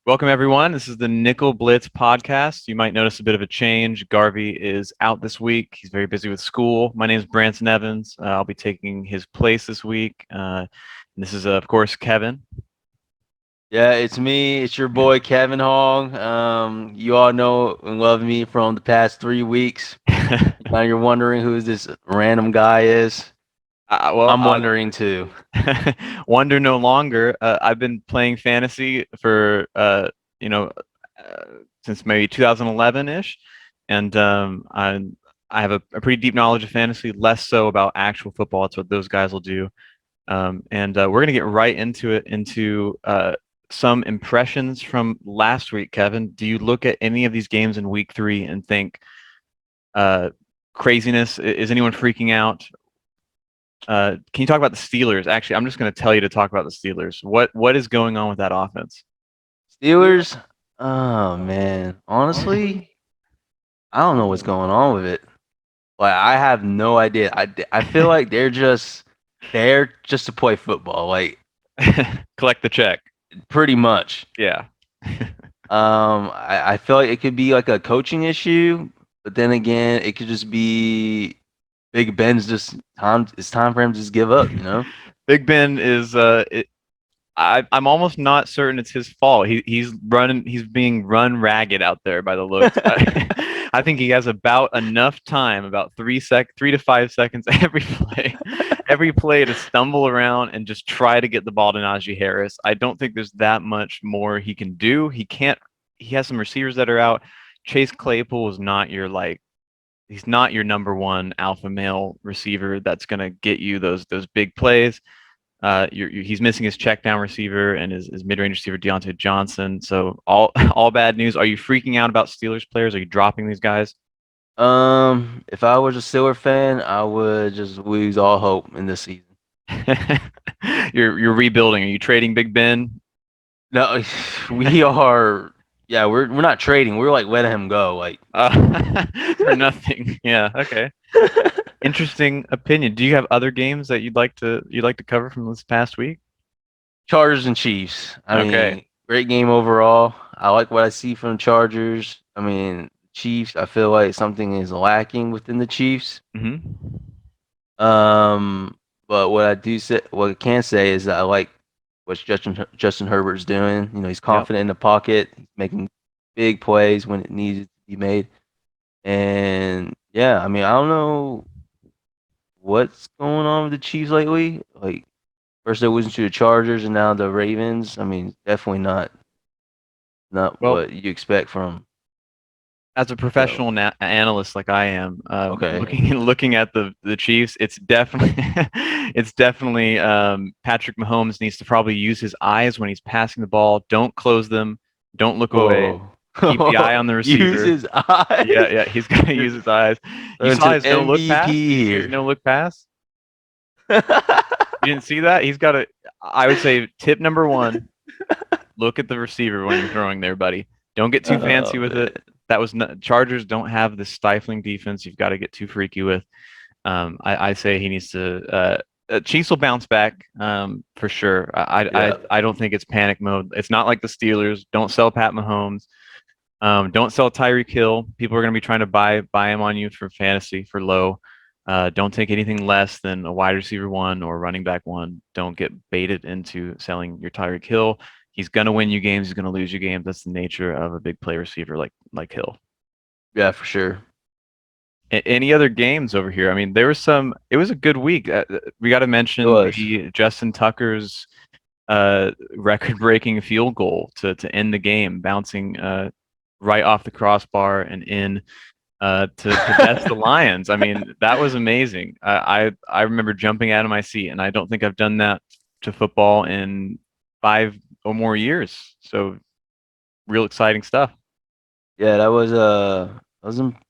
Welcome, everyone. This is the Nickel Blitz podcast. You might notice a bit of a change. Garvey is out this week. He's very busy with school. My name is Branson Evans. I'll be taking his place this week. And this is, of course, Kevin. Yeah, it's me. It's your boy Kevin Hong. You all know and love me from the past 3 weeks. Now you're wondering who this random guy is. Well, I'm wondering too. wonder no longer. I've been playing fantasy for, since maybe 2011-ish. And I have a pretty deep knowledge of fantasy, less so about actual football. That's what those guys will do. And we're going to get right into it, into some impressions from last week. Kevin, do you look at any of these games in week 3 and think craziness? Is anyone freaking out? Can you talk about the Steelers? Actually, I'm just going to tell you to talk about the Steelers. What is going on with that offense? Steelers? Oh man, honestly, I don't know what's going on with it. Like I have no idea. I feel like they're just there just to play football. Like Collect the check. pretty much. Yeah. I feel like it could be like a coaching issue, but then again, it could just be Big Ben's just time. It's time for him to just give up. Big Ben is I'm almost not certain it's his fault. He's being run ragged out there by the looks. I think he has about enough time, about 3 to 5 seconds every play to stumble around and just try to get the ball to Najee Harris. I don't think there's that much more he can do. He has some receivers that are out. Chase Claypool is not he's not your number one alpha male receiver that's going to get you those big plays. He's missing his check down receiver and his mid-range receiver Deontay Johnson. So all bad news. Are you freaking out about Steelers players? Are you dropping these guys? If I was a Steelers fan, I would just lose all hope in this season. You're rebuilding. Are you trading Big Ben? No, we are. Yeah, we're not trading. We're like letting him go. Like for nothing. Yeah. Okay. Interesting opinion. Do you have other games that you'd like to cover from this past week? Chargers and Chiefs. I Okay. mean, great game overall. I like what I see from the Chargers. I mean, Chiefs. I feel like something is lacking within the Chiefs. Mm-hmm. But what I can say is that I like what Justin Herbert's doing. He's Yep. confident in the pocket, he's making big plays when it needs to be made. And yeah, I mean, I don't know what's going on with the Chiefs lately. Like first they're losing to the Chargers and now the Ravens. I mean, definitely not Well, what you expect from. as a professional analyst like I am, Okay. looking at the Chiefs, it's definitely Patrick Mahomes needs to probably use his eyes when he's passing the ball. Don't close them. Don't look away. Whoa. Keep the eye on the receiver. Use his eyes. Yeah, he's got to use his eyes. You It's saw an his no look pass. MVP His here. no look pass. You didn't see that? He's got I would say tip number 1: look at the receiver when you're throwing there, buddy. Don't get too fancy with it. That was not, Chargers don't have the stifling defense you've got to get too freaky with. I say he needs to. Chiefs will bounce back for sure. I don't think it's panic mode. It's not like the Steelers. Don't sell Pat Mahomes. Don't sell Tyreek Hill. People are going to be trying to buy him on you for fantasy for low. Don't take anything less than a wide receiver 1 or running back 1. Don't get baited into selling your Tyreek Hill. He's going to win you games. He's going to lose you games. That's the nature of a big play receiver like Hill. Yeah, for sure. Any other games over here? I mean, there was some. It was a good week. We got to mention the Justin Tucker's record-breaking field goal to end the game, bouncing right off the crossbar and in to best the Lions. I mean, that was amazing. I remember jumping out of my seat, and I don't think I've done that to football in 5 or more years. So, real exciting stuff. Yeah, that was a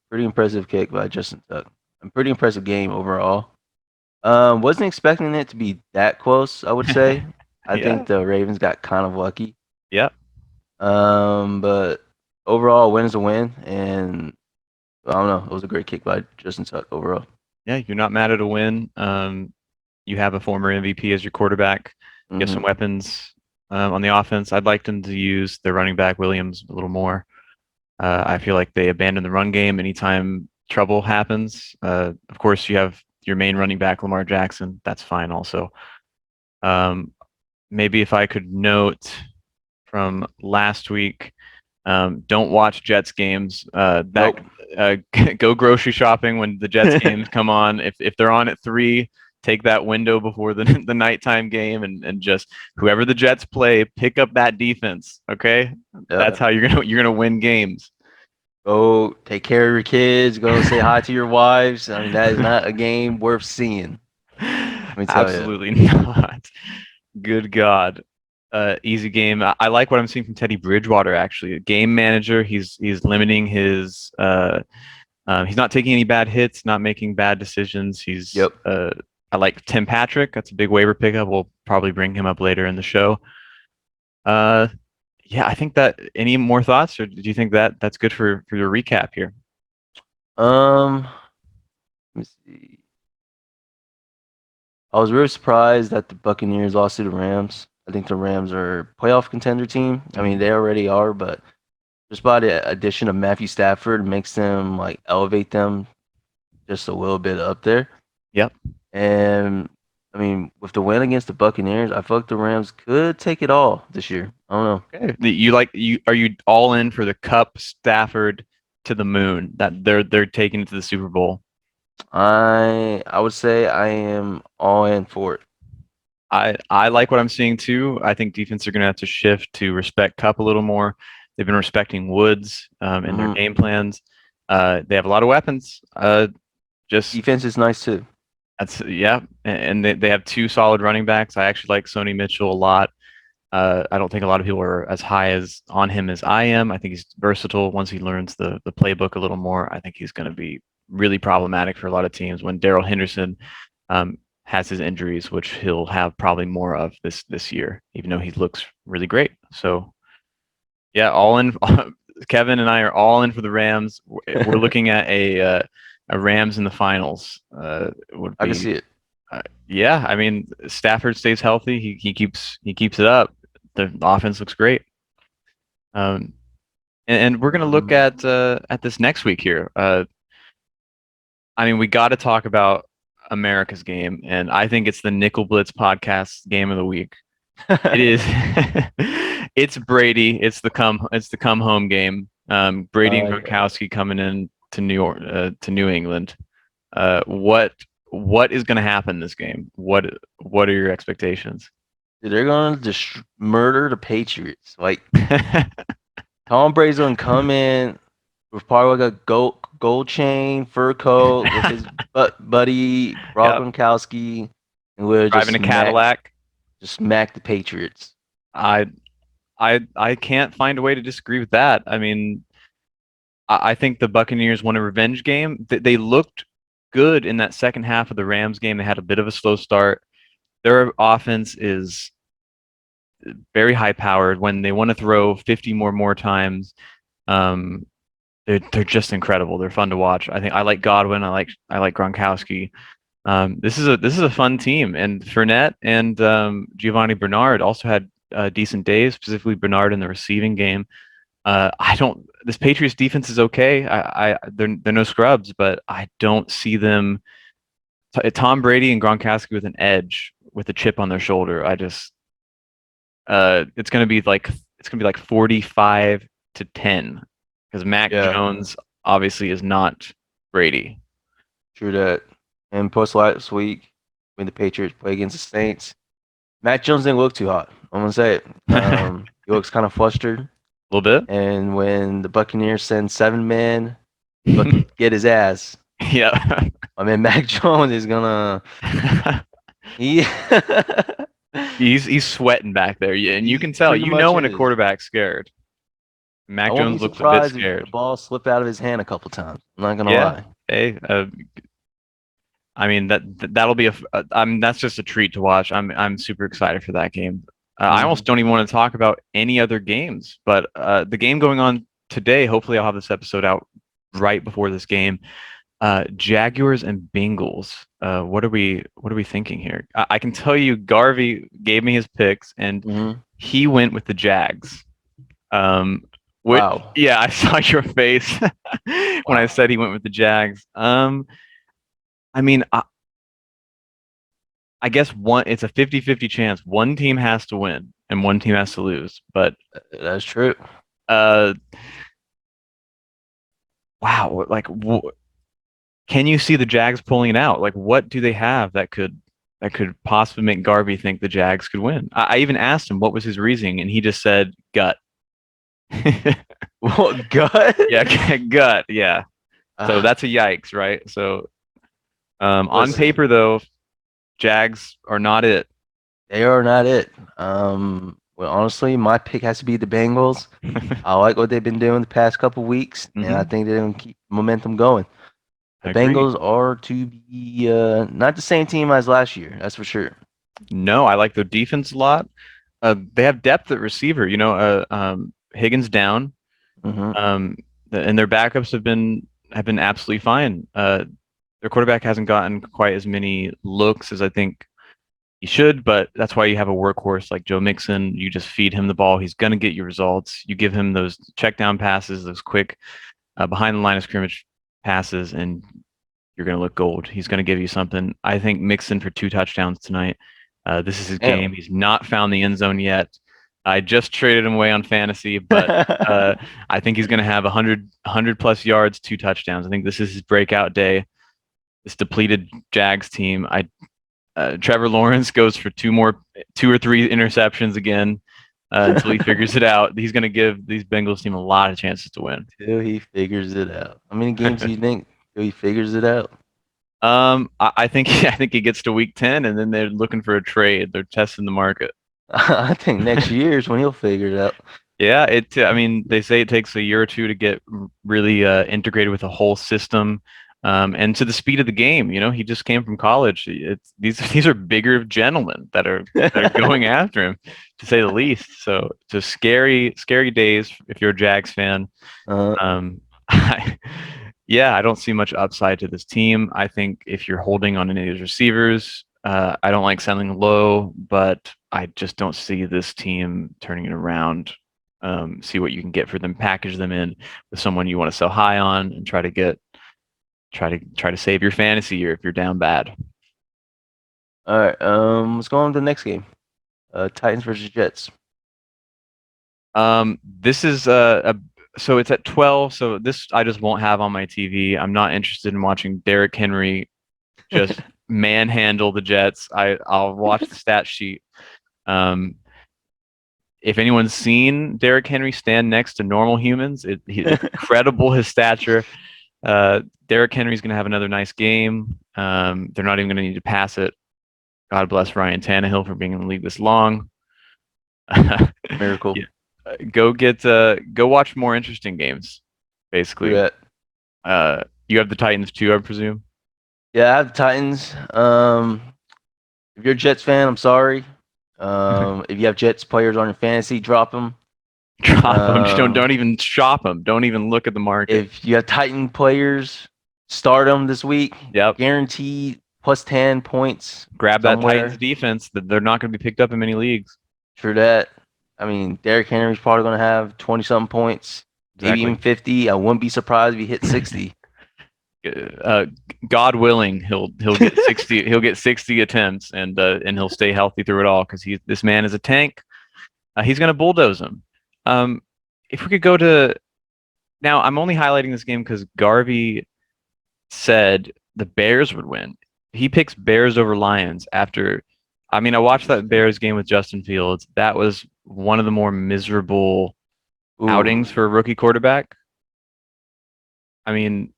pretty impressive kick by Justin Tuck. A pretty impressive game overall. Wasn't expecting it to be that close, I would say. I think the Ravens got kind of lucky. Yep. But overall, a win is a win, and I don't know. It was a great kick by Justin Tuck overall. Yeah, you're not mad at a win. You have a former MVP as your quarterback. You have some weapons. on the offense. I'd like them to use their running back Williams a little more. I feel like they abandon the run game anytime trouble happens. Of course, you have your main running back Lamar Jackson. That's fine also. Maybe if I could note from last week, don't watch Jets games. Nope. Go grocery shopping when the Jets games come on. If they're on at 3, take that window before the the nighttime game and just whoever the Jets play, pick up that defense. Okay, that's how you're gonna win games. Go take care of your kids. Go say hi to your wives. I mean, that is not a game worth seeing. Let me tell you. Absolutely not. Good God. Easy game. I like what I'm seeing from Teddy Bridgewater. Actually, a game manager. He's limiting his. He's not taking any bad hits, not making bad decisions. Yep. I like Tim Patrick. That's a big waiver pickup. We'll probably bring him up later in the show. Yeah, I think that. Any more thoughts, or do you think that that's good for your recap here? Let me see. I was really surprised that the Buccaneers lost to the Rams. I think the Rams are a playoff contender team. I mean, they already are, but just by the addition of Matthew Stafford makes them like elevate them just a little bit up there. Yep. And I mean, with the win against the Buccaneers, I feel like the Rams could take it all this year. I don't know. Okay. Are you all in for the Cup Stafford to the moon that they're taking it to the Super Bowl? I would say I am all in for it. I like what I'm seeing too. I think defense are going to have to shift to respect Cup a little more. They've been respecting Woods in their game plans. They have a lot of weapons. Just defense is nice too. That's and they have 2 solid running backs. I actually like Sony Mitchell a lot. I don't think a lot of people are as high as on him as I am. I think he's versatile. Once he learns the playbook a little more, I think he's going to be really problematic for a lot of teams. When Darrell Henderson has his injuries, which he'll have probably more of this year, even though he looks really great. So, yeah, all in. Kevin and I are all in for the Rams. We're looking at a Rams in the finals. I can see it. Yeah, I mean, Stafford stays healthy. He keeps it up. The offense looks great. And we're gonna look at this next week here. I mean, we got to talk about America's game, and I think it's the Nickel Blitz podcast game of the week. It is. It's Brady. It's the come home game. Brady and Gronkowski coming in to New York to New England. What is going to happen this game? What are your expectations? They're going to just murder the Patriots. Like Tom Brady's going to come in with probably like a gold chain, fur coat with his buddy Rob Gronkowski, and we're driving a Cadillac. Just smack the Patriots. I can't find a way to disagree with that. I mean, I think the Buccaneers won a revenge game. They looked good in that second half of the Rams game. They had a bit of a slow start. Their offense is very high powered. When they want to throw 50 more times, they're just incredible. They're fun to watch. I think I like Godwin. I like Gronkowski. This is a fun team, and Fournette and Giovanni Bernard also had decent days, specifically Bernard in the receiving game. This Patriots defense is okay. They're no scrubs, but I don't see them. Tom Brady and Gronkowski with an edge, with a chip on their shoulder. It's gonna be like 45-10 because Mac Jones obviously is not Brady. True that. And post last week when the Patriots play against the Saints, Mac Jones didn't look too hot. I'm gonna say it. He looks kind of flustered. A little bit. And when the Buccaneers send 7 men, get his ass. Yeah. I mean, Mac Jones is gonna. He's sweating back there, and you can tell. You know when a quarterback's scared. Mac Jones looks a bit scared. The ball slipped out of his hand a couple times. I'm not gonna lie. Hey, I mean that'll be that's just a treat to watch. I'm super excited for that game. I almost don't even want to talk about any other games, but the game going on today. Hopefully, I'll have this episode out right before this game. Jaguars and Bengals. What are we thinking here? I can tell you, Garvey gave me his picks, and Hmm. he went with the Jags. Um, which Wow. yeah, I saw your face when I Wow. said he went with the Jags. I mean, I guess it's a 50-50 chance. One team has to win and one team has to lose. But That's true. uh, wow, like can you see the Jags pulling it out? Like, what do they have that could possibly make Garvey think the Jags could win? I even asked him what was his reasoning, and he just said gut. What gut? Yeah, gut. Yeah. So Ah, that's a yikes, right? So on listen, paper, though, Jags are not it. they are not it. Well, honestly, my pick has to be the Bengals. I like what they've been doing the past couple weeks, and I Hmm. think they're gonna keep momentum going. The I agree. Bengals are to be not the same team as last year, that's for sure. No, I like their defense a lot. They have depth at receiver. Higgins down, Hmm. um, and their backups have been absolutely fine. Their quarterback hasn't gotten quite as many looks as I think he should, but that's why you have a workhorse like Joe Mixon. You just feed him the ball; he's gonna get you results. You give him those check down passes, those quick behind the line of scrimmage passes, and you're going to look gold. He's going to give you something. I think Mixon for 2 touchdowns tonight. This is his Damn. game. He's not found the end zone yet. I just traded him away on fantasy, but uh, I think he's going to have 100 plus yards, 2 touchdowns. I think this is his breakout day. This depleted Jags team. Trevor Lawrence goes for 2 or 3 interceptions again until he figures it out. He's going to give these Bengals team a lot of chances to win. Till he figures it out. How many games do you think till he figures it out? I think I think he gets to week 10 and then they're looking for a trade. They're testing the market. I think next year is when he'll figure it out. Yeah, I mean, they say it takes a year or two to get really integrated with a whole system, and to the speed of the game. He just came from college. These are bigger gentlemen that are going after him, to say the least. So it's scary days if you're a Jags fan. uh, I, yeah, I don't see much upside to this team. I think if you're holding on any of these receivers, I don't like selling low, but I just don't see this team turning it around. See what you can get for them, package them in with someone you want to sell high on, and try to save your fantasy year if you're down bad. all right. Let's go on to the next game. Titans versus Jets. This is so it's at 12. So this I just won't have on my TV. I'm not interested in watching Derrick Henry just manhandle the Jets. I'll watch the stat sheet. Um, if anyone's seen Derrick Henry stand next to normal humans, it's incredible his stature. Derrick Henry's going to have another nice game. They're not even going to need to pass it. God bless Ryan Tannehill for being in the league this long. Miracle. Yeah. Go watch more interesting games. Do Basically, that. you have the Titans too, I presume. Yeah, I have the Titans. If you're a Jets fan, I'm sorry. If you have Jets players on your fantasy, drop them. Drop them. Don't even shop them. Don't even look at the market. If you have Titan players, start them this week. Yep. Guaranteed plus 10 points Grab that somewhere. Titans defense. They're not going to be picked up in many leagues. For that. I mean, Derrick Henry's probably going to have 20 something points, maybe even Exactly. 50. I wouldn't be surprised if he hit 60. God willing, he'll get 60. He'll get 60 attempts, and he'll stay healthy through it all because this man is a tank. He's going to bulldoze him. If we could go to now, I'm only highlighting this game because Garvey said the Bears would win. He picks Bears over Lions after. I mean, I watched that Bears game with Justin Fields. That was one of the more miserable Ooh. outings for a rookie quarterback. I mean,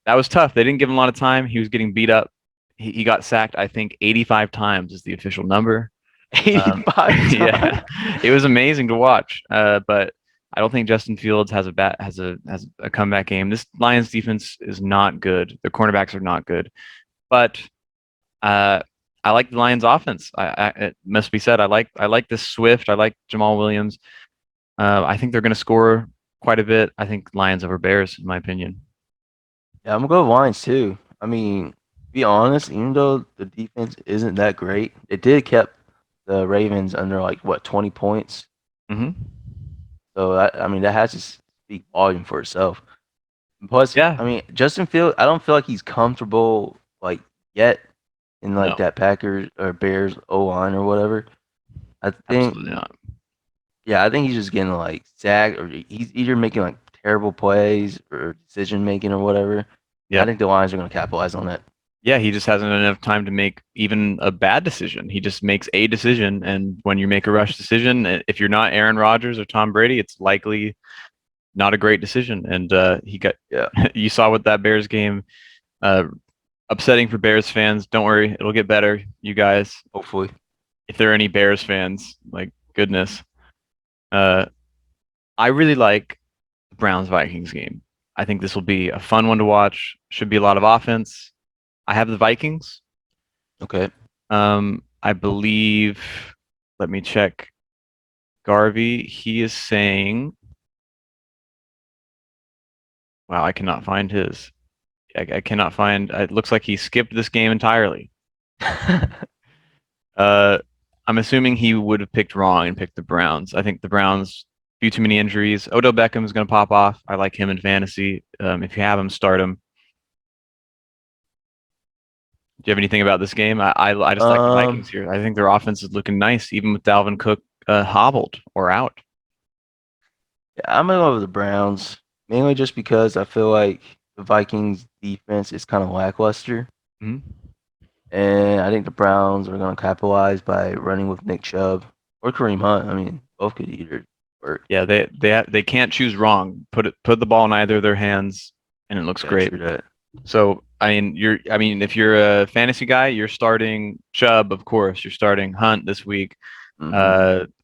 that was tough. They didn't give him a lot of time. He was getting beat up. He got sacked, I think, 85 times is the official number. 85 times. Yeah, it was amazing to watch. But I don't think Justin Fields has a comeback game. This Lions defense is not good. The cornerbacks are not good. But I like the Lions offense. It must be said. I like this Swift. I like Jamal Williams. I think they're going to score quite a bit. I think Lions over Bears, in my opinion. Yeah, I'm gonna go with Lions too. I mean, to be honest, even though the defense isn't that great, it did kept the Ravens under like what 20 points. Hmm. So I mean, that has to speak volume for itself. Plus, Yeah. I mean, Justin Field, I don't feel like he's comfortable like yet in like No, that Packers or Bears O line or whatever. I think, absolutely not. yeah, I think he's just getting like sacked or he's either making like terrible plays or decision making or whatever. And I Yep. think the Lions are going to capitalize on that. Yeah, he just hasn't had enough time to make even a bad decision. He just makes a decision, and when you make a rush decision, if you're not Aaron Rodgers or Tom Brady, it's likely not a great decision. And he got Yeah, you saw with that Bears game, uh, upsetting for Bears fans. Don't worry, it'll get better, you guys. hopefully. If there are any Bears fans, like goodness, uh, I really like the Browns Vikings game. I think this will be a fun one to watch. Should be a lot of offense. I have the Vikings. Okay. I believe. Let me check. Garvey. He is saying. Wow, I cannot find his. I cannot find. It looks like he skipped this game entirely. Uh, I'm assuming he would have picked wrong and picked the Browns. I think the Browns, few too many injuries. Odell Beckham is going to pop off. I like him in fantasy. If you have him, start him. Do you have anything about this game? I just like the um, Vikings here. I think their offense is looking nice, even with Dalvin Cook hobbled or out. yeah, I'm gonna go with the Browns mainly just because I feel like the Vikings defense is kind of lackluster, Mhm. and I think the Browns are gonna capitalize by running with Nick Chubb or Kareem Hunt. I mean, both could either work. Yeah, they can't choose wrong. Put the ball in either of their hands, and it looks Yeah, great. true that. So I mean if you're a fantasy guy, you're starting Chubb, of course. You're starting Hunt this week. Hmm.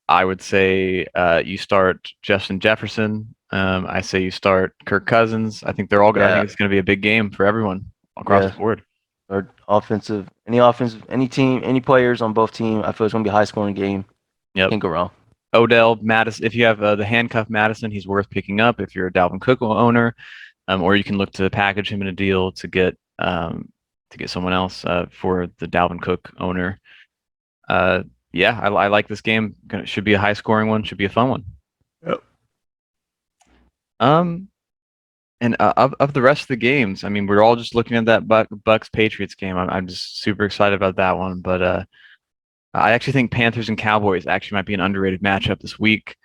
I would say you start Justin Jefferson. I say you start Kirk Cousins. I think they're all. I Yeah, think it's going to be a big game for everyone across the yeah. board. Or offensive, any team, any players on both teams. I feel it's gonna be a high scoring game. Yep. Can't go wrong. Odell, Madison. If you have the handcuff Madison, he's worth picking up. If you're a Dalvin Cook owner, or you can look to package him in a deal to get someone else for the Dalvin Cook owner. Uh, yeah, I like this game. Should be a high scoring one. Should be a fun one. Yep. Um, and of the rest of the games, I mean, we're all just looking at that Bucks Patriots game. I'm just super excited about that one. But I actually think Panthers and Cowboys actually might be an underrated matchup this week.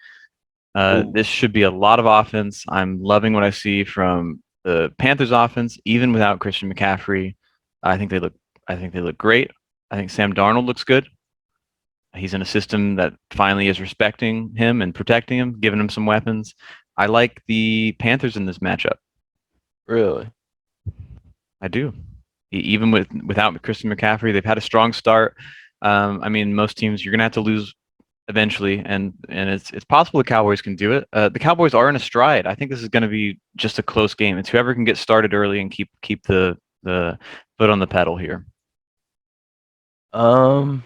Ooh, This should be a lot of offense. I'm loving what I see from the Panthers offense, even without Christian McCaffrey. I think they look. I think they look great. I think Sam Darnold looks good. He's in a system that finally is respecting him and protecting him, giving him some weapons. I like the Panthers in this matchup. really? I do. Even without Christian McCaffrey, they've had a strong start. I mean, most teams you're gonna have to lose eventually, and it's possible the Cowboys can do it. The Cowboys are in a stride. I think this is going to be just a close game. It's whoever can get started early and keep the foot on the pedal here. Um,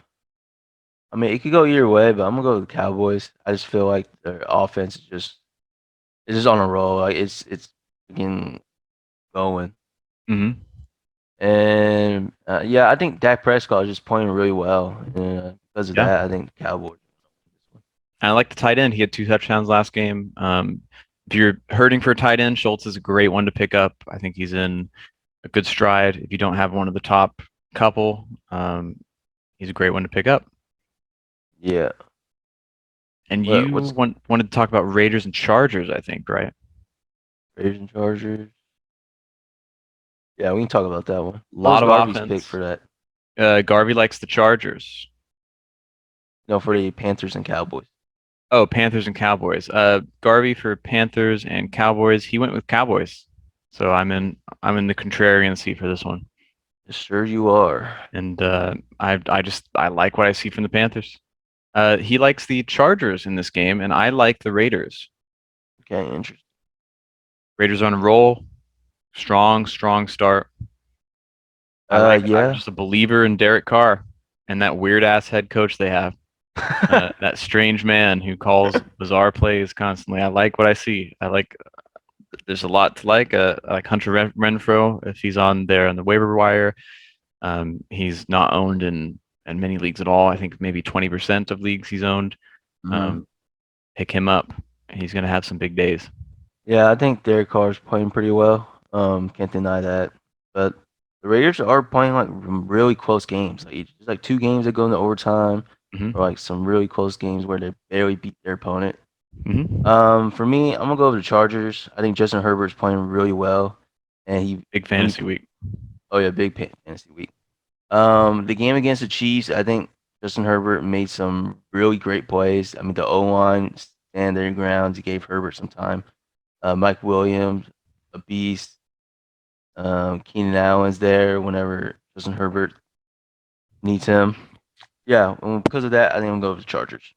I mean, it could go either way, but I'm gonna go with the Cowboys. I just feel like their offense is just it's just on a roll. Like it's again going. Hmm. And yeah, I think Dak Prescott is just playing really well. And because of Yeah, that, I think the Cowboys. and I like the tight end. He had 2 touchdowns last game. If you're hurting for a tight end, Schultz is a great one to pick up. I think he's in a good stride. If you don't have one of the top couple, he's a great one to pick up. Yeah. And you What's wanted to talk about Raiders and Chargers, I think, right? Raiders and Chargers? Yeah, we can talk about that one. A What was lot of Garvey's pick offense. for that? Garvey likes the Chargers. No, for the Panthers and Cowboys. Oh, Panthers and Cowboys. Garvey for Panthers and Cowboys. He went with Cowboys. So I'm in the contrarian seat for this one. Yes, sure you are. And I like what I see from the Panthers. He likes the Chargers in this game, and I like the Raiders. Okay, interesting. Raiders on a roll. Strong start. I'm Yeah. just a believer in Derek Carr and that weird ass head coach they have. That strange man who calls bizarre plays constantly. I like what I see. I like. there's a lot to like Hunter Renfro if he's on there on the waiver wire. He's not owned in many leagues at all. I think maybe 20% of leagues he's owned. Mhm. Um, Pick him up. He's gonna have some big days. Yeah, I think Derek Carr's playing pretty well. Can't deny that. But the Raiders are playing like really close games. Like there's like two games that go into overtime, or Hmm. like some really close games where they barely beat their opponent. Hmm. For me, I'm gonna go with the Chargers. I think Justin Herbert's playing really well, and he Big when he fantasy week. oh yeah, big fantasy week. The game against the Chiefs, I think Justin Herbert made some really great plays. I mean, the O line stand their grounds. He gave Herbert some time. Mike Williams, a beast. Keenan Allen's there whenever Justin Herbert needs him. Yeah, because of that, I think I'm going to go with the Chargers.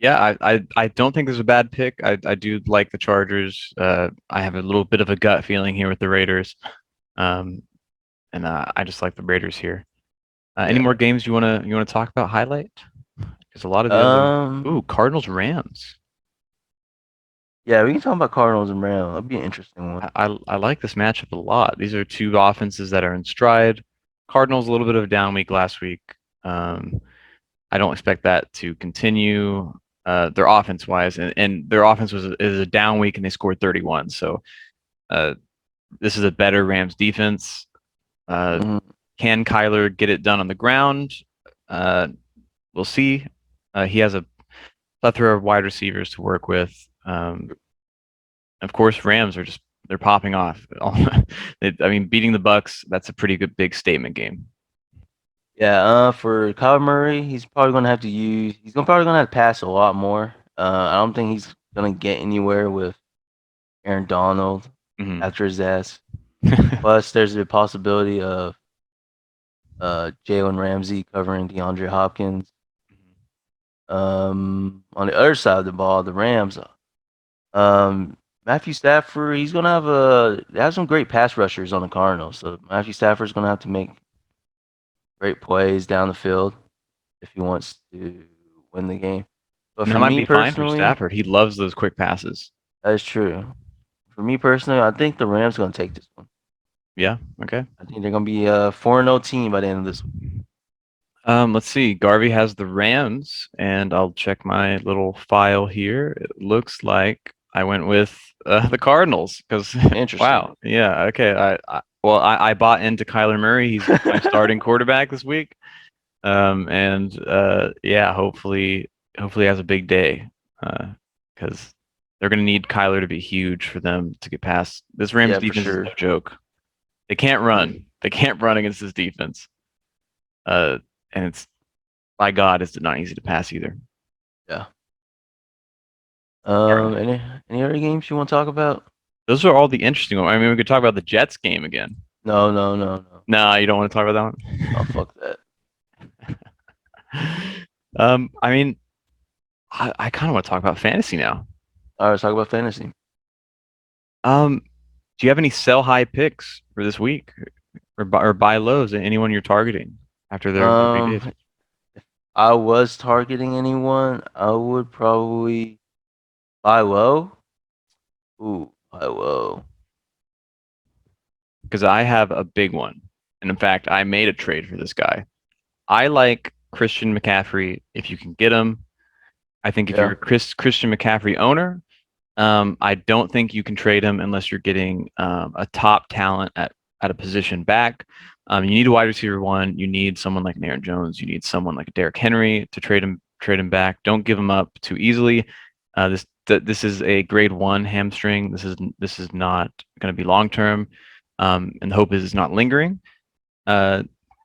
Yeah, I don't think there's a bad pick. I do like the Chargers. I have a little bit of a gut feeling here with the Raiders. Um, and I just like the Raiders here. Any Yeah. more games you wanna talk about? Highlight? Because a lot of the other. Ooh, Um. Cardinals Rams. Yeah, we can talk about Cardinals and Rams. That'd be an interesting one. I like this matchup a lot. These are two offenses that are in stride. Cardinals a little bit of a down week last week. Um, I don't expect that to continue. Their offense wise, and their offense is a down week, and they scored 31. So uh, this is a better Rams defense. Uh, Mhm. can Kyler get it done on the ground? Uh, we'll see. He has a plethora of wide receivers to work with. Of course, Rams are just they're popping off. I mean, beating the Bucks, that's a pretty good big statement game. Yeah. For Kyler Murray, he's probably gonna have to use. He's gonna probably gonna have to pass a lot more. I don't think he's gonna get anywhere with Aaron Donald Hmm. after his ass. Plus, there's the possibility of Jalen Ramsey covering DeAndre Hopkins. On the other side of the ball, the Rams, Matthew Stafford, he's gonna they have some great pass rushers on the Cardinals. So Matthew Stafford's gonna have to make great plays down the field if he wants to win the game. But And that for might me be fine for personally, Stafford. He loves those quick passes. that is true. For me personally, I think the Rams gonna take this one. Yeah. Okay. I think they're gonna be a 4-0 team by the end of this week. Let's see. Garvey has the Rams, and I'll check my little file here. It looks like I went with the Cardinals because Interesting. wow. Yeah. Okay. I bought into Kyler Murray. He's my starting quarterback this week. And yeah, hopefully he has a big day. Because they're gonna need Kyler to be huge for them to get past. This Rams Yeah, for defense is no sure. joke. They can't run. They can't run against this defense. Uh, and it's by God, it's not easy to pass either. Yeah. All right. Any other games you want to talk about? Those are all the interesting ones. I mean, we could talk about the Jets game again. No, no, no, no. Nah, you don't want to talk about Oh, fuck that. that one? I mean, I kind of want to talk about fantasy now. All right, let's talk about fantasy. Um, do you have any sell high picks for this week, or buy lows? Anyone you're targeting after their big days? If I was targeting anyone, I would probably buy low. Ooh, buy low. Because I have a big one, and in fact, I made a trade for this guy. I like Christian McCaffrey if you can get him. I think if you're Yeah. a Christian McCaffrey owner, I don't think you can trade him unless you're getting a top talent at a position back. You need a wide receiver one. You need someone like Aaron Jones. You need someone like Derrick Henry to trade him back. Don't give him up too easily. This is a grade one hamstring. This is not going to be long term, and the hope is it's not lingering. Uh,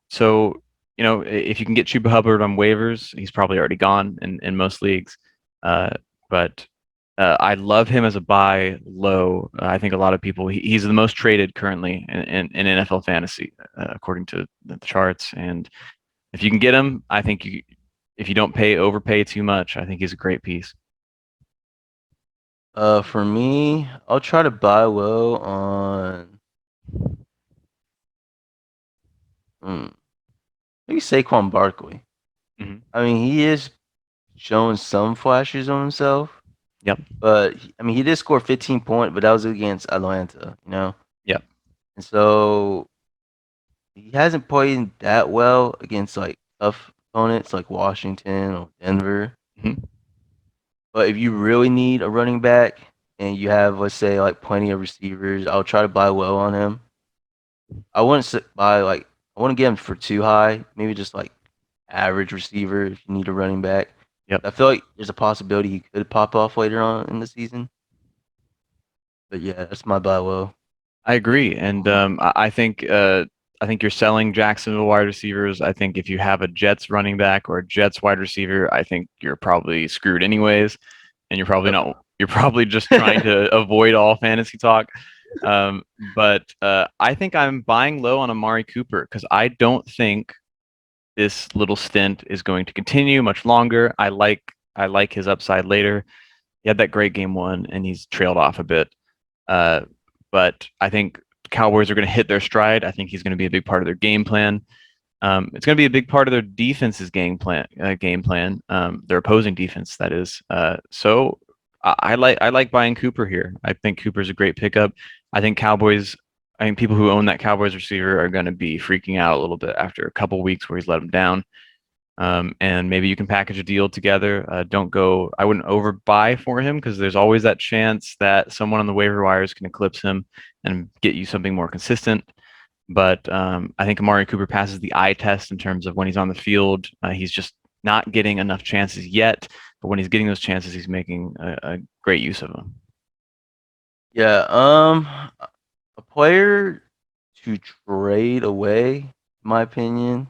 so if you can get Chuba Hubbard on waivers, he's probably already gone in most leagues. Uh, but I love him as a buy low. I think a lot of people he's the most traded currently in NFL fantasy according to the charts. And if you can get him, I think if you don't overpay too much, I think he's a great piece. For me, I'll try to buy low on hmm, maybe Saquon Barkley. Hmm. I mean, he is showing some flashes on himself. Yep. But I mean, he did score 15 points, but that was against Atlanta, you know. Yep. And so he hasn't played that well against like tough opponents like Washington or Denver. Mhm. But if you really need a running back and you have, let's say, like plenty of receivers, I'll try to buy low on him. I wouldn't buy like I wouldn't get him for too high. Maybe just like average receiver if you need a running back. Yep. I feel like there's a possibility he could pop off later on in the season. But yeah, that's my buy low. I agree, and I think you're selling Jacksonville wide receivers. I think if you have a Jets running back or a Jets wide receiver, I think you're probably screwed anyways, and you're probably Yep. not. You're probably just trying to avoid all fantasy talk. But I think I'm buying low on Amari Cooper because I don't think this little stint is going to continue much longer. I like his upside later. He had that great game one, and he's trailed off a bit. Uh, but I think Cowboys are going to hit their stride. I think he's going to be a big part of their game plan. It's going to be a big part of their defense's game plan. Their opposing defense, that is. So I like buying Cooper here. I think Cooper's a great pickup. I think Cowboys. I think people who own that Cowboys receiver are going to be freaking out a little bit after a couple weeks where he's let them down. And maybe you can package a deal together. Don't go. I wouldn't overbuy for him because there's always that chance that someone on the waiver wires can eclipse him and get you something more consistent. But I think Amari Cooper passes the eye test in terms of when he's on the field. He's just not getting enough chances yet. But when he's getting those chances, he's making a great use of them. Yeah, a player to trade away, in my opinion,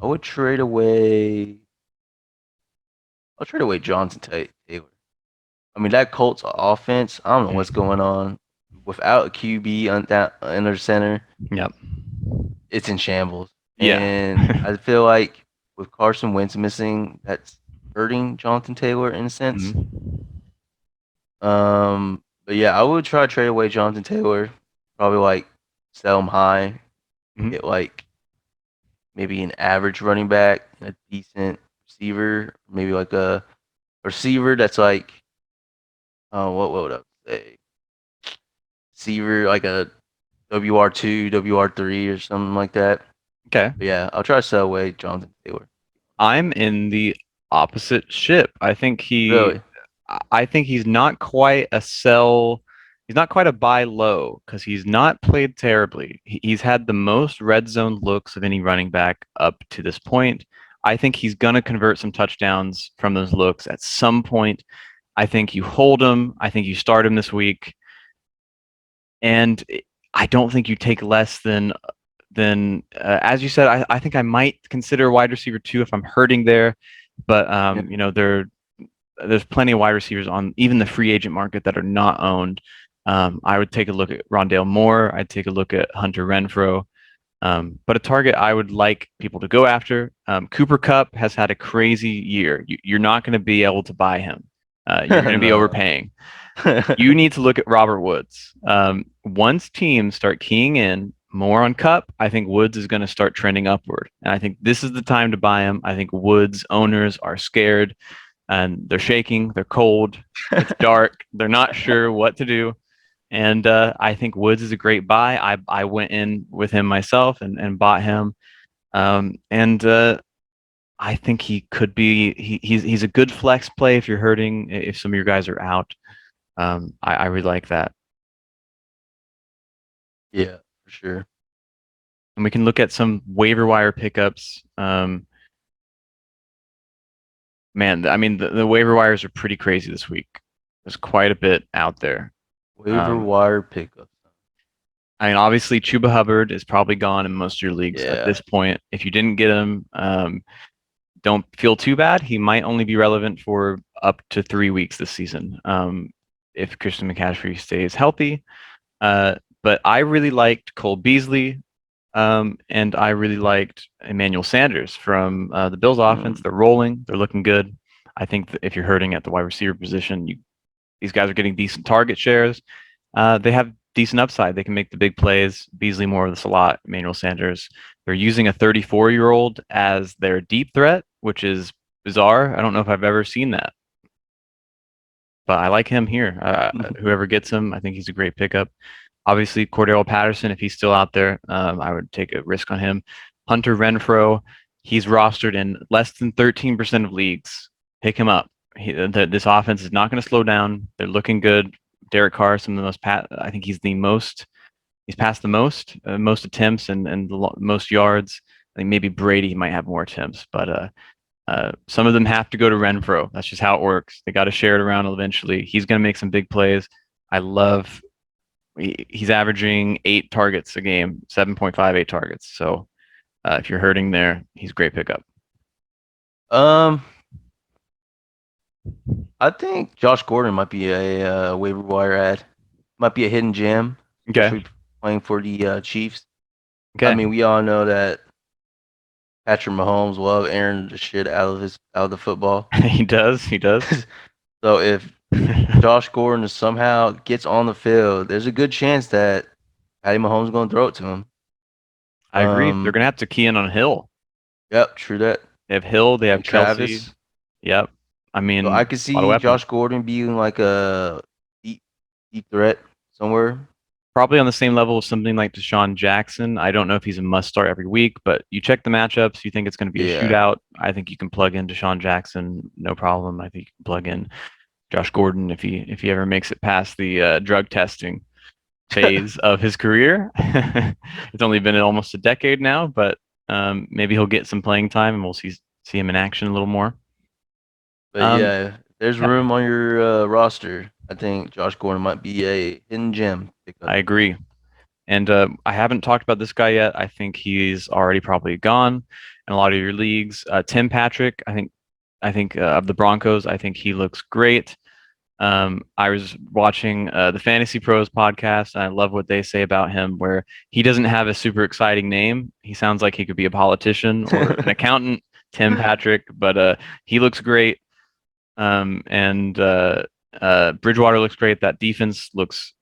I would trade away. I'll trade away Jonathan Taylor. I mean, that Colts offense, I don't know what's Mm. going on. Without a QB under center, Yep. it's in shambles. Yeah. And I feel like with Carson Wentz missing, that's hurting Jonathan Taylor in a sense. Mhm. But yeah, I would try to trade away Jonathan Taylor. Probably like sell him high, Mhm. get like maybe an average running back, a decent receiver, maybe like a receiver that's like, what would I say? Receiver like a WR2, WR3 or something like that. Okay. But yeah, I'll try to sell away Jonathan Taylor. I'm in the opposite ship. Really? I think he's not quite a sell. He's not quite a buy low because he's not played terribly. He's had the most red zone looks of any running back up to this point. I think he's going to convert some touchdowns from those looks at some point. I think you hold him. I think you start him this week. And I don't think you take less than as you said, I think I might consider wide receiver two if I'm hurting there. But Yeah. there's plenty of wide receivers on even the free agent market that are not owned. I would take a look at Rondale Moore. I'd take a look at Hunter Renfro. But a target I would like people to go after. Cooper Kupp has had a crazy year. You're not going to be able to buy him. You're going to be No. overpaying. You need to look at Robert Woods. Once teams start keying in more on Kupp, I think Woods is going to start trending upward. And I think this is the time to buy him. I think Woods owners are scared and they're shaking, they're cold, it's dark, they're not sure what to do. And I think Woods is a great buy. I went in with him myself and bought him. And I think he could be he's a good flex play if you're hurting, if some of your guys are out. I really like that. Yeah, for sure. And we can look at some waiver wire pickups. Man, I mean, the waiver wires are pretty crazy this week. There's quite a bit out there. Waiver Um, wire pickup. I mean, obviously, Chuba Hubbard is probably gone in most of your leagues at Yeah. this point. If you didn't get him, don't feel too bad. He might only be relevant for up to 3 weeks this season if Christian McCaffrey stays healthy. But I really liked Cole Beasley, and I really liked Emmanuel Sanders from the Bills offense. Mm. They're rolling. They're looking good. I think that if you're hurting at the wide receiver position, these guys are getting decent target shares. They have decent upside. They can make the big plays. Beasley more of this a lot. Emmanuel Sanders. They're using a 34-year-old as their deep threat, which is bizarre. I don't know if I've ever seen that. but I like him here. Whoever gets him, I think he's a great pickup. Obviously, Cordero Patterson, if he's still out there, I would take a risk on him. Hunter Renfro, he's rostered in less than 13% of leagues. Pick him up. This offense is not going to slow down. They're looking good. Derek Carr, some of the most I think he's the most. He's passed the most attempts and the most yards. I think maybe Brady might have more attempts, but some of them have to go to Renfro. That's just how it works. They got to share it around eventually. He's going to make some big plays. I love. He's averaging 8 targets a game, 7.58 targets. So if you're hurting there, he's a great pickup. Um, I think Josh Gordon might be a waiver wire ad. Might be a hidden gem, Okay. especially playing for the Chiefs. Okay. I mean, we all know that Patrick Mahomes will airing the shit out of the football. He does. He does. So if Josh Gordon somehow gets on the field, there's a good chance that Patty Mahomes is going to throw it to him. I agree. They're going to have to key in on Hill. Yep, true that. They have Hill. They have And Kelsey. Travis. Yep. I mean, So I could a lot of see weapons. Josh Gordon being like a deep threat somewhere. Probably on the same level as something like Deshaun Jackson. I don't know if he's a must start every week, but you check the matchups. You think it's going to be a shootout. I think you can plug in Deshaun Jackson, no problem. I think you can plug in Josh Gordon if he ever makes it past the drug testing phase of his career. It's only been almost a decade now, but maybe he'll get some playing time and we'll see him in action a little more. But yeah, there's room on your roster. I think Josh Gordon might be a hidden gem pickup. I agree. And I haven't talked about this guy yet. I think he's already probably gone in a lot of your leagues. Tim Patrick, I think of the Broncos, I think he looks great. I was watching the Fantasy Pros podcast, and I love what they say about him, where he doesn't have a super exciting name. He sounds like he could be a politician or an accountant, Tim Patrick, but he looks great. And Bridgewater looks great. That defense looks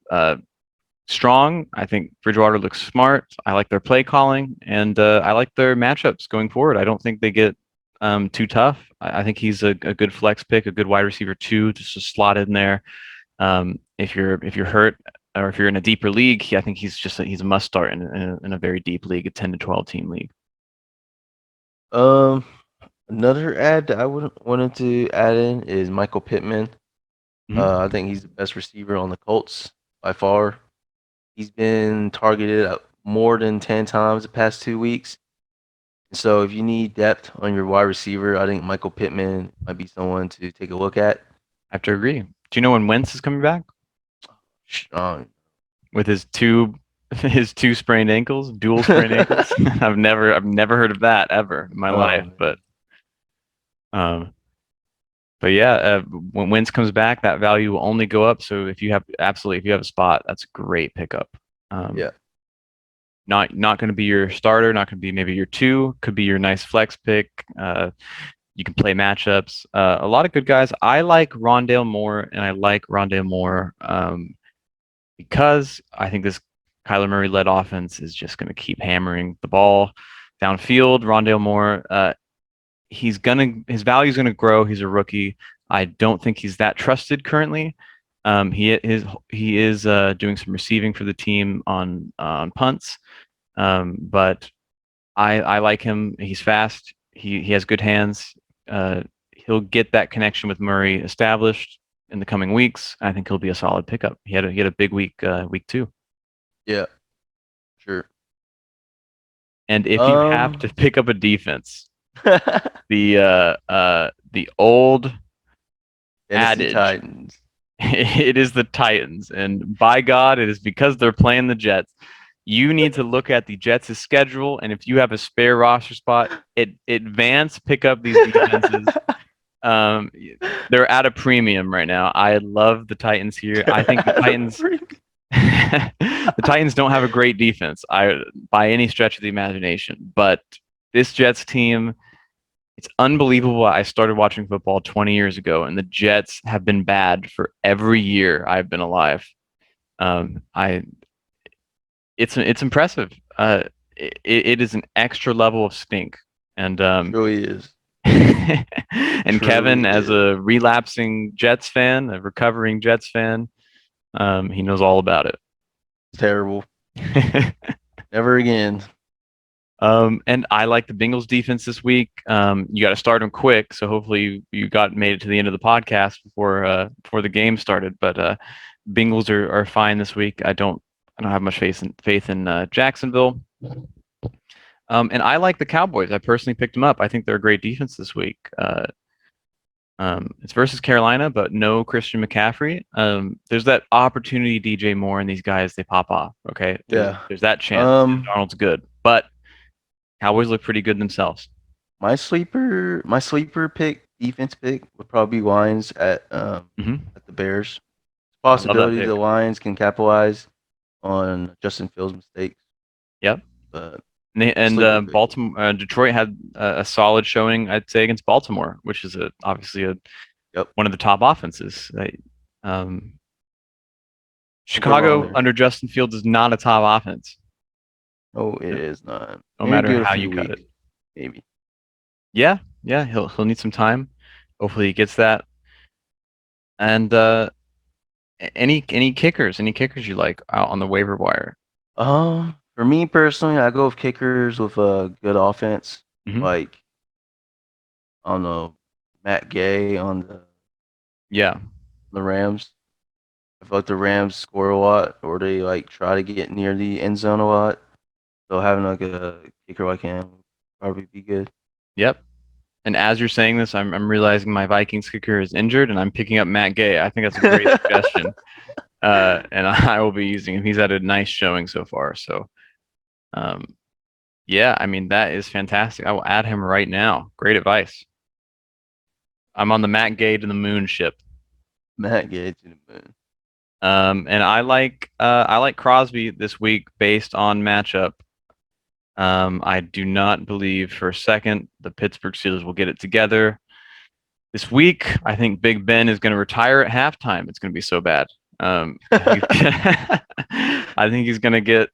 strong. I think Bridgewater looks smart. I like their play calling, and I like their matchups going forward. I don't think they get too tough. I think he's a good flex pick, a good wide receiver too, just to slot in there. If you're hurt or if you're in a deeper league, I think he's a must start in a very deep league, a 10 to 12 team league. Another ad that I wanted to add in is Michael Pittman. I think he's the best receiver on the Colts by far. He's been targeted more than 10 times the past 2 weeks. So if you need depth on your wide receiver, I think Michael Pittman might be someone to take a look at. I have to agree. Do you know when Wentz is coming back? With his two sprained ankles, dual sprained ankles. I've never heard of that ever in my life, but yeah, when Wentz comes back, that value will only go up. So if you have a spot, that's a great pickup. Yeah. Not going to be your starter, not going to be maybe your two, could be your nice flex pick. You can play matchups. A lot of good guys. I like Rondale Moore, and I like Rondale Moore because I think this Kyler Murray led offense is just going to keep hammering the ball downfield. Rondale Moore, his value is going to grow. He's a rookie. I don't think he's that trusted currently. He is doing some receiving for the team on punts, but I like him. He's fast. He has good hands. He'll get that connection with Murray established in the coming weeks. I think he'll be a solid pickup. He had a big week 2. Yeah, sure. And if you have to pick up a defense, the old adage, Titans. It is the Titans, and by God, it is because they're playing the Jets. You need to look at the Jets' schedule, and if you have a spare roster spot, advance pick up these defenses. They're at a premium right now. I love the Titans here. I think the Titans the Titans don't have a great defense by any stretch of the imagination, but this Jets team, it's unbelievable. I started watching football 20 years ago, and the Jets have been bad for every year I've been alive. It's impressive. It is an extra level of stink, and it really is. And Kevin, Truly as did. a relapsing Jets fan, a recovering Jets fan, he knows all about It's terrible. it. Never again. And I like the Bengals defense this week. You got to start them quick, so hopefully you got made it to the end of the podcast before the game started. But Bengals are fine this week. I don't have much faith in Jacksonville. And I like the Cowboys. I personally picked them up. I think they're a great defense this week. It's versus Carolina, but no Christian McCaffrey. There's that opportunity, DJ Moore and these guys, they pop off. Okay, Yeah. there's that chance. Darnold's good, but Cowboys look pretty good themselves. My sleeper defense pick would probably be Lions at the Bears. I love that Possibility pick. the Lions can capitalize on Justin Fields' mistakes, Yep. but And sleeper pick. Baltimore, Detroit had a solid showing, I'd say, against Baltimore, which is obviously Yep. one of the top offenses. wrong Chicago there. under Justin Fields is not a top offense, No, it is not. no Maybe matter give it a how few you cut weeks. it. Maybe. Yeah, he'll need some time. Hopefully he gets that. And any kickers you like out on the waiver wire? For me personally, I go with kickers with a good offense. Mhm. Like, I don't know, Matt Gay on Yeah, the Rams. I feel like the Rams score a lot, or they like try to get near the end zone a lot. So having like a kicker like him would probably be good. yep. And as you're saying this, I'm realizing my Vikings kicker is injured, and I'm picking up Matt Gay. I think that's a great suggestion. And I will be using him. He's had a nice showing so far. So, yeah, I mean, that is fantastic. I will add him right now. Great advice. I'm on the Matt Gay to the moon ship. Matt Gay to the moon. And I like Crosby this week based on matchup. I do not believe for a second the Pittsburgh Steelers will get it together this week. I think Big Ben is going to retire at halftime. It's going to be so bad. I think he's going to get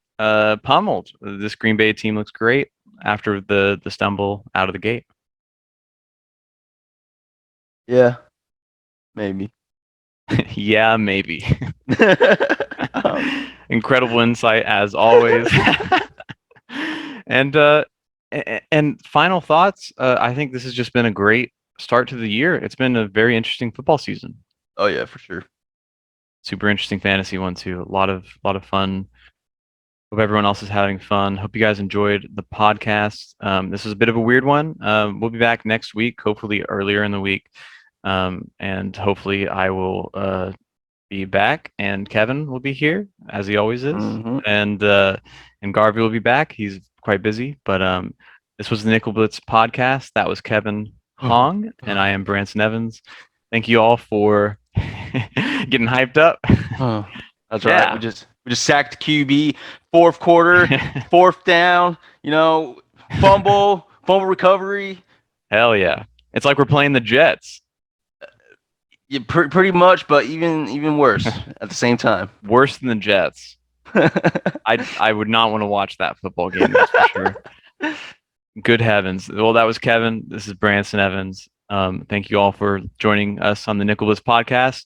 pummeled. This Green Bay team looks great after the stumble out of the gate. Yeah, maybe. Yeah, maybe. Um, Incredible insight as always. And and final thoughts. I think this has just been a great start to the year. It's been a very interesting football season. oh yeah, for sure. Super interesting fantasy one too. A lot of fun. Hope everyone else is having fun. Hope you guys enjoyed the podcast. This was a bit of a weird one. We'll be back next week, hopefully earlier in the week, and hopefully I will be back, and Kevin will be here as he always is, Mhm. and Garvey will be back. He's quite busy, but this was the Nickel Blitz podcast. That was Kevin Hong, and I am Branson Evans. Thank you all for getting hyped up. That's Yeah. right. We just sacked QB, fourth quarter, fourth down. Fumble recovery. Hell yeah! It's like we're playing the Jets. Yeah, pretty much, but even worse at the same time. Worse than the Jets. I would not want to watch that football game. That's for sure. Good heavens! Well, that was Kevin. This is Branson Evans. Thank you all for joining us on the Nickel Blitz podcast,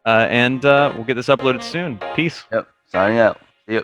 and we'll get this uploaded soon. Peace. Yep. Signing out. See ya.